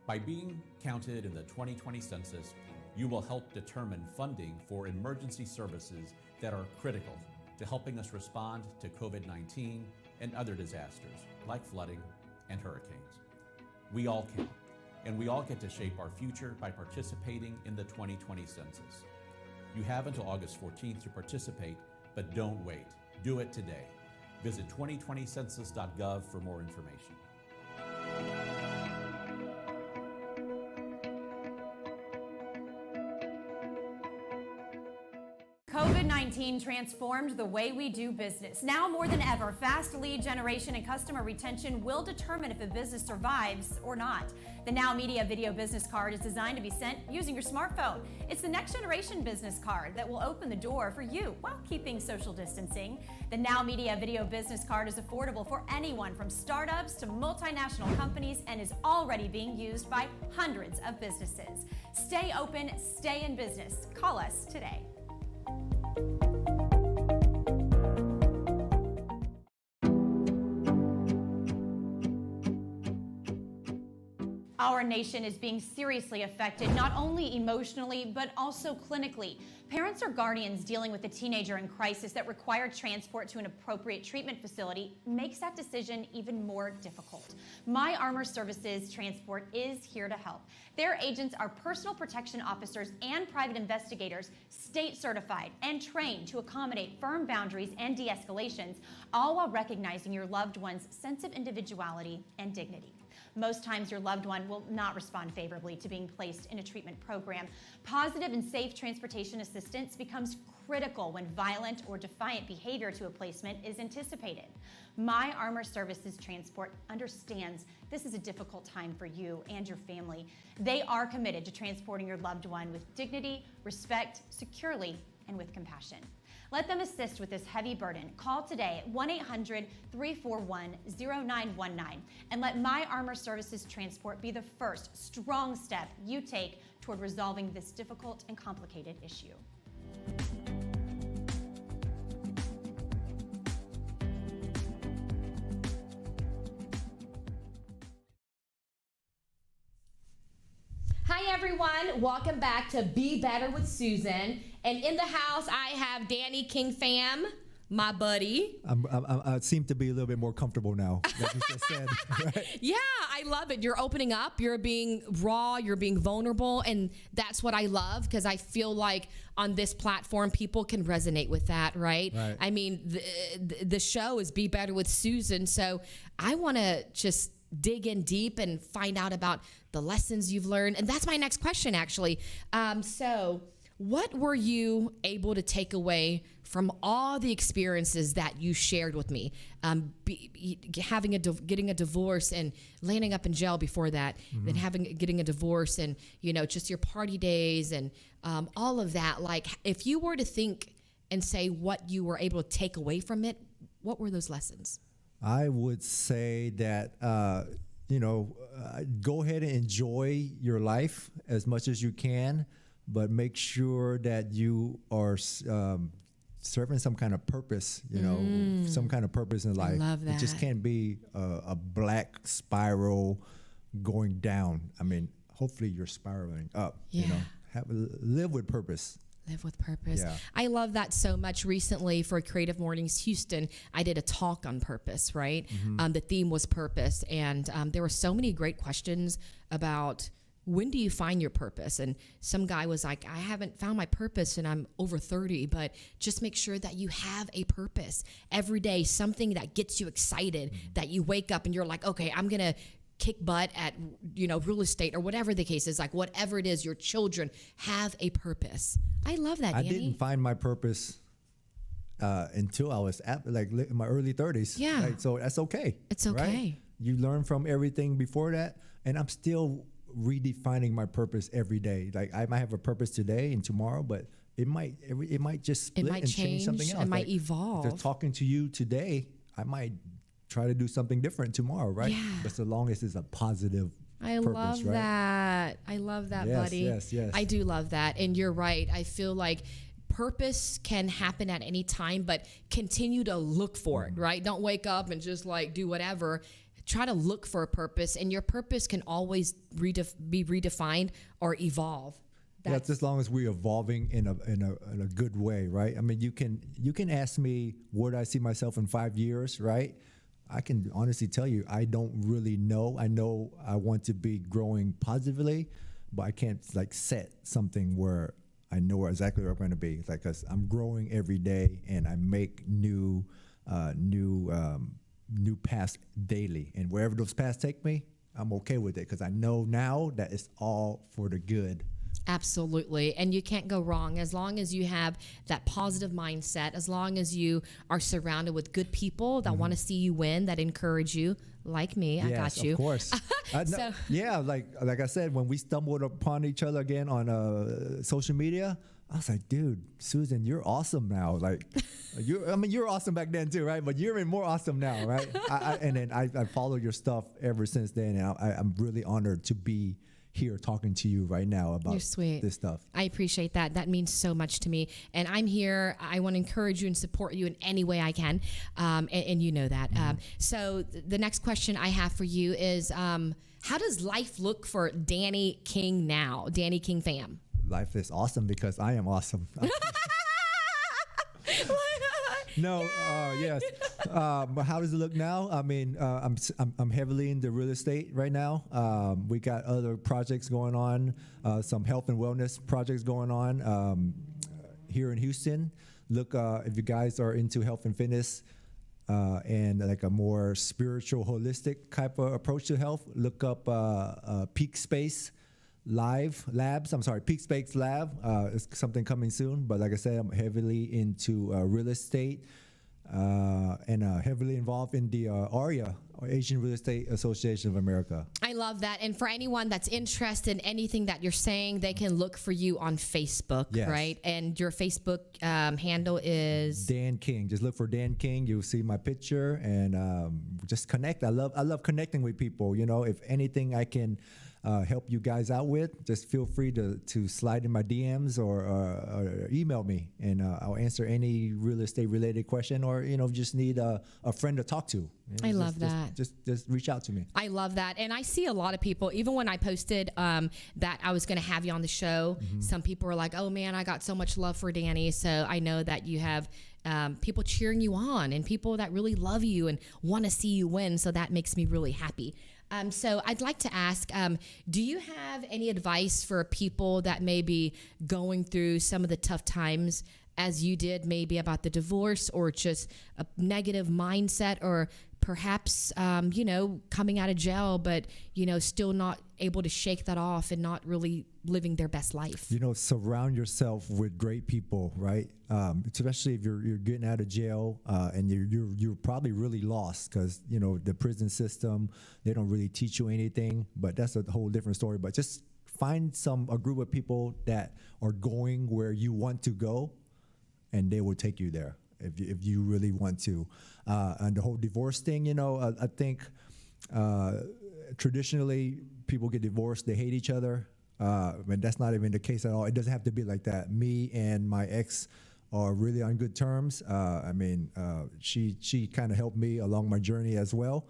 By being counted in the 2020 census, you will help determine funding for emergency services that are critical to helping us respond to COVID-19 and other disasters like flooding and hurricanes. We all count, and we all get to shape our future by participating in the 2020 census. You have until August 14th to participate, but don't wait. Do it today. Visit 2020census.gov for more information. COVID-19 transformed the way we do business. Now more than ever, fast lead generation and customer retention will determine if a business survives or not. The Now Media Video Business Card is designed to be sent using your smartphone. It's the next generation business card that will open the door for you while keeping social distancing. The Now Media Video Business Card is affordable for anyone from startups to multinational companies and is already being used by hundreds of businesses. Stay open, stay in business. Call us today. Our nation is being seriously affected, not only emotionally, but also clinically. Parents or guardians dealing with a teenager in crisis that require transport to an appropriate treatment facility makes that decision even more difficult. My Armor Services Transport is here to help. Their agents are personal protection officers and private investigators, state certified and trained to accommodate firm boundaries and de-escalations, all while recognizing your loved one's sense of individuality and dignity. Most times your loved one will not respond favorably to being placed in a treatment program. Positive and safe transportation assistance becomes critical when violent or defiant behavior to a placement is anticipated. My Armor Services Transport understands this is a difficult time for you and your family. They are committed to transporting your loved one with dignity, respect, securely, and with compassion. Let them assist with this heavy burden. Call today at 1-800-341-0919 and let My Armor Services Transport be the first strong step you take toward resolving this difficult and complicated issue. Hi everyone, welcome back to Be Better with Suzan. And in the house, I have Danny King Pham, my buddy. I seem to be a little bit more comfortable now, like you just said. Right? Yeah, I love it. You're opening up, you're being raw, you're being vulnerable, and that's what I love because I feel like on this platform, people can resonate with that, right? I mean, the show is Be Better with Suzan, so I want to just dig in deep and find out about the lessons you've learned. And that's my next question, actually. So what were you able to take away from all the experiences that you shared with me? Getting a divorce and landing up in jail before that, then getting a divorce and, just your party days and all of that. Like, if you were to think and say what you were able to take away from it, what were those lessons? I would say that, go ahead and enjoy your life as much as you can, but make sure that you are serving some kind of purpose, some kind of purpose in life. I love that. It just can't be a black spiral going down. I mean, hopefully you're spiraling up, live with purpose. Live with purpose. Yeah. I love that so much. Recently for Creative Mornings Houston, I did a talk on purpose, right? The theme was purpose. And there were so many great questions about when do you find your purpose? And some guy was like, I haven't found my purpose and I'm over 30, but just make sure that you have a purpose every day, something that gets you excited, that you wake up and you're like, okay, I'm going to kick butt at, real estate or whatever the case is, like whatever it is, your children have a purpose. I love that, Danny. I didn't find my purpose until I was in my early 30s. Yeah. Right? So that's okay. It's okay. Right? You learn from everything before that. And I'm still redefining my purpose every day. Like I might have a purpose today and tomorrow, but it might just split and change something else. It might evolve. If they're talking to you today, I might try to do something different tomorrow, right? Yeah. But so long as it's a positive purpose, love right? that. I love that, yes, buddy. Yes. I do love that. And you're right. I feel like purpose can happen at any time, but continue to look for it, right? Don't wake up and just do whatever. Try to look for a purpose, and your purpose can always be redefined or evolve. That's as long as we're evolving in a good way, right? I mean, you can ask me where do I see myself in 5 years, right? I can honestly tell you, I don't really know. I know I want to be growing positively, but I can't like set something where I know exactly where I'm going to be. It's like, 'cause I'm growing every day and I make new paths daily, and wherever those paths take me, I'm okay with it because I know now that it's all for the good. Absolutely. And you can't go wrong as long as you have that positive mindset, as long as you are surrounded with good people that want to see you win, that encourage you, like me. Yes, I got you. Of course. Yeah, like I said, when we stumbled upon each other again on social media, I was like, dude, Suzan, you're awesome now. Like, you're awesome back then too, right? But you're even more awesome now, right? I followed your stuff ever since then, and I'm really honored to be here talking to you right now about this stuff. I appreciate that. That means so much to me. And I'm here. I want to encourage you and support you in any way I can. And you know that. So the next question I have for you is, how does life look for Danny King now? Danny King fam. Life is awesome because I am awesome. No, yes. But how does it look now? I mean, I'm heavily into real estate right now. We got other projects going on, some health and wellness projects going on here in Houston. Look, if you guys are into health and fitness and like a more spiritual, holistic type of approach to health, look up Peak Space Peak Space Lab. It's something coming soon, but like I said, I'm heavily into real estate and heavily involved in the AREA, or Asian Real Estate Association of America. I love that. And for anyone that's interested in anything that you're saying, they can look for you on Facebook, right? And your Facebook handle is? Dan King. Just look for Dan King. You'll see my picture and just connect. I love connecting with people. You know, if anything I can help you guys out with, just feel free to slide in my DMs or email me, and I'll answer any real estate related question, or just need a friend to talk to. I love that. Just reach out to me. I love that. And I see a lot of people, even when I posted that I was going to have you on the show, some people were like, oh man, I got so much love for Danny. So I know that you have people cheering you on and people that really love you and want to see you win. So that makes me really happy. So I'd like to ask, do you have any advice for people that may be going through some of the tough times as you did, maybe about the divorce or just a negative mindset, or perhaps, coming out of jail, but, still not able to shake that off and not really living their best life? Surround yourself with great people, right? Especially if you're getting out of jail and you're probably really lost because, the prison system, they don't really teach you anything, but that's a whole different story. But just find a group of people that are going where you want to go, and they will take you there if you really want to. And the whole divorce thing, I think traditionally people get divorced, they hate each other. But that's not even the case at all. It doesn't have to be like that. Me and my ex are really on good terms. She kind of helped me along my journey as well.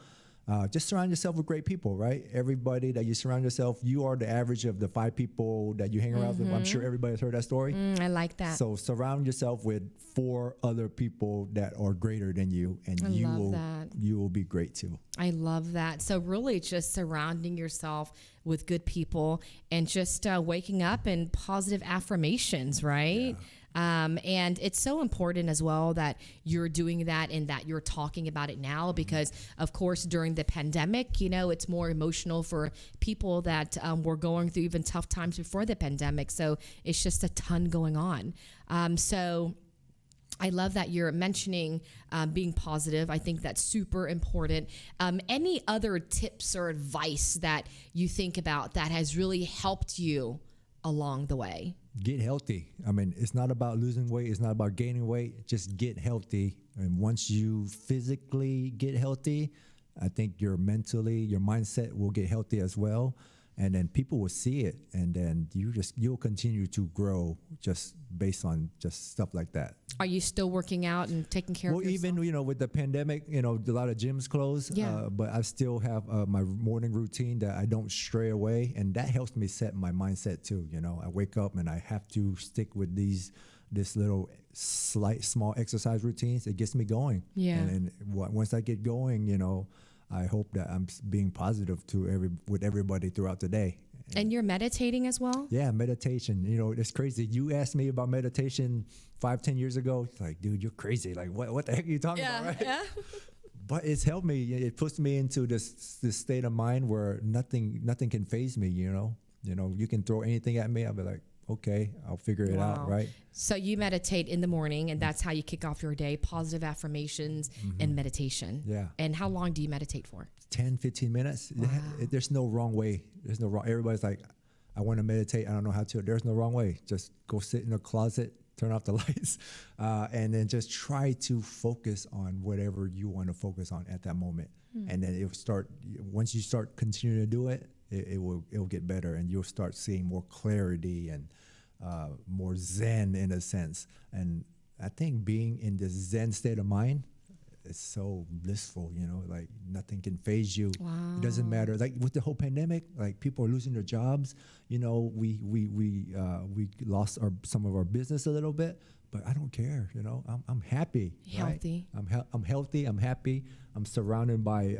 Just surround yourself with great people, right? Everybody that you surround yourself, you are the average of the 5 people that you hang around with. I'm sure everybody's heard that story. I like that. So surround yourself with 4 other people that are greater than you, and you will be great too. I love that. So really just surrounding yourself with good people and just waking up and positive affirmations, right? Yeah. And it's so important as well that you're doing that and that you're talking about it now, because of course during the pandemic, it's more emotional for people that were going through even tough times before the pandemic. So it's just a ton going on. So I love that you're mentioning being positive. I think that's super important. Any other tips or advice that you think about that has really helped you along the way? Get healthy. It's not about losing weight. It's not about gaining weight. Just get healthy. And once you physically get healthy, I think your mindset will get healthy as well. And then people will see it. And then you'll continue to grow just based on just stuff like that. Are you still working out and taking care of yourself? Well, even, with the pandemic, a lot of gyms closed, but I still have my morning routine that I don't stray away. And that helps me set my mindset too. I wake up and I have to stick with this little small exercise routines. It gets me going. Yeah. And once I get going, I hope that I'm being positive with everybody throughout the day. And you're meditating as well? Yeah, meditation. It's crazy. You asked me about meditation 5-10 years ago. It's like, dude, you're crazy. Like, what the heck are you talking about, right? Yeah. But it's helped me. It puts me into this state of mind where nothing can faze me. You can throw anything at me. I'll be like, okay, I'll figure it out, right? So you meditate in the morning, and that's how you kick off your day, positive affirmations and meditation. Yeah. And how long do you meditate for? 10-15 minutes. Wow. There's no wrong way. There's no wrong. Everybody's like, I want to meditate. I don't know how to. There's no wrong way. Just go sit in a closet, turn off the lights, and then just try to focus on whatever you want to focus on at that moment. And then it'll start. Once you start continuing to do it, it'll get better, and you'll start seeing more clarity and more zen in a sense. And I think being in this zen state of mind, it's so blissful, like nothing can faze you. Wow. It doesn't matter. Like with the whole pandemic, like people are losing their jobs. We lost some of our business a little bit, but I don't care. I'm happy. Healthy. Right? I'm healthy. I'm happy. I'm surrounded by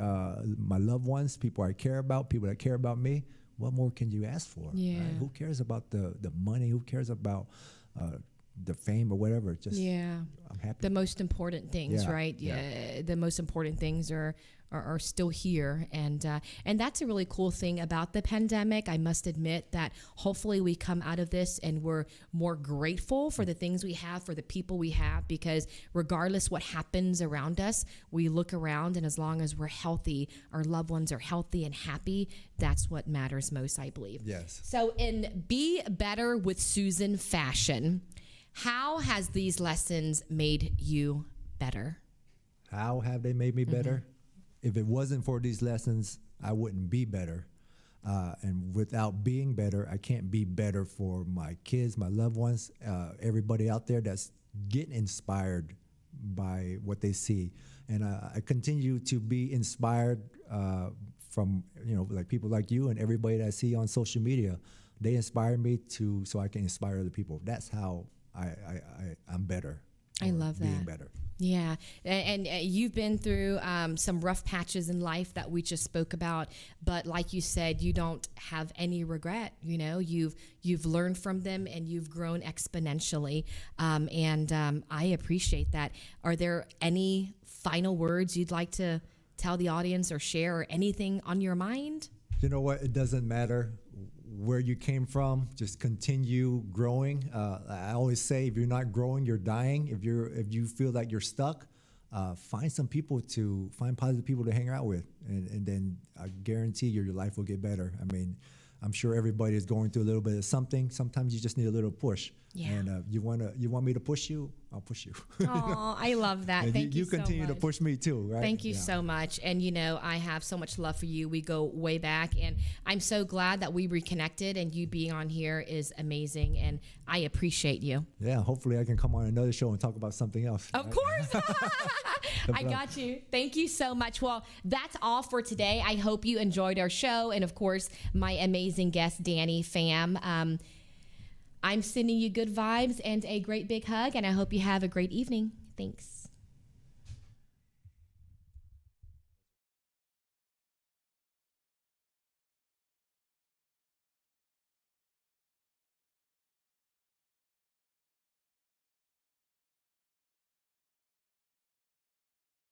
my loved ones, people I care about, people that care about me. What more can you ask for? Yeah. Right? Who cares about the money? Who cares about the fame or whatever? Just I'm happy. The most important things, right? Yeah. The most important things are still here, and that's a really cool thing about the pandemic. I must admit that hopefully we come out of this and we're more grateful for the things we have, for the people we have, because regardless what happens around us, we look around, and as long as we're healthy, our loved ones are healthy and happy, that's what matters most, I believe. Yes. So in Be Better with Suzan fashion, how has these lessons made you better? How have they made me better? If it wasn't for these lessons, I wouldn't be better. And without being better, I can't be better for my kids, my loved ones, everybody out there that's getting inspired by what they see. And I continue to be inspired from like people like you and everybody that I see on social media. They inspire me so I can inspire other people. That's how I'm better. I love that. Being better. Yeah, and you've been through some rough patches in life that we just spoke about, but like you said, you don't have any regret. You've learned from them and you've grown exponentially, and I appreciate that. Are there any final words you'd like to tell the audience or share, or anything on your mind? You know what? It doesn't matter where you came from. Just continue growing. I always say, if you're not growing, you're dying. If you feel like you're stuck, find positive people to hang out with, and then I guarantee your life will get better. I mean, I'm sure everybody is going through a little bit of something. Sometimes you just need a little push. Yeah. And you want me to push you? I'll push you. Oh, I love that. Thank you so much. You continue to push me too, right? Thank you so much. And I have so much love for you. We go way back, and I'm so glad that we reconnected, and you being on here is amazing, and I appreciate you. Yeah, hopefully I can come on another show and talk about something else. Of course. I got you. Thank you so much. Well, that's all for today. I hope you enjoyed our show, and of course, my amazing guest, Danny Pham. I'm sending you good vibes and a great big hug, and I hope you have a great evening. Thanks.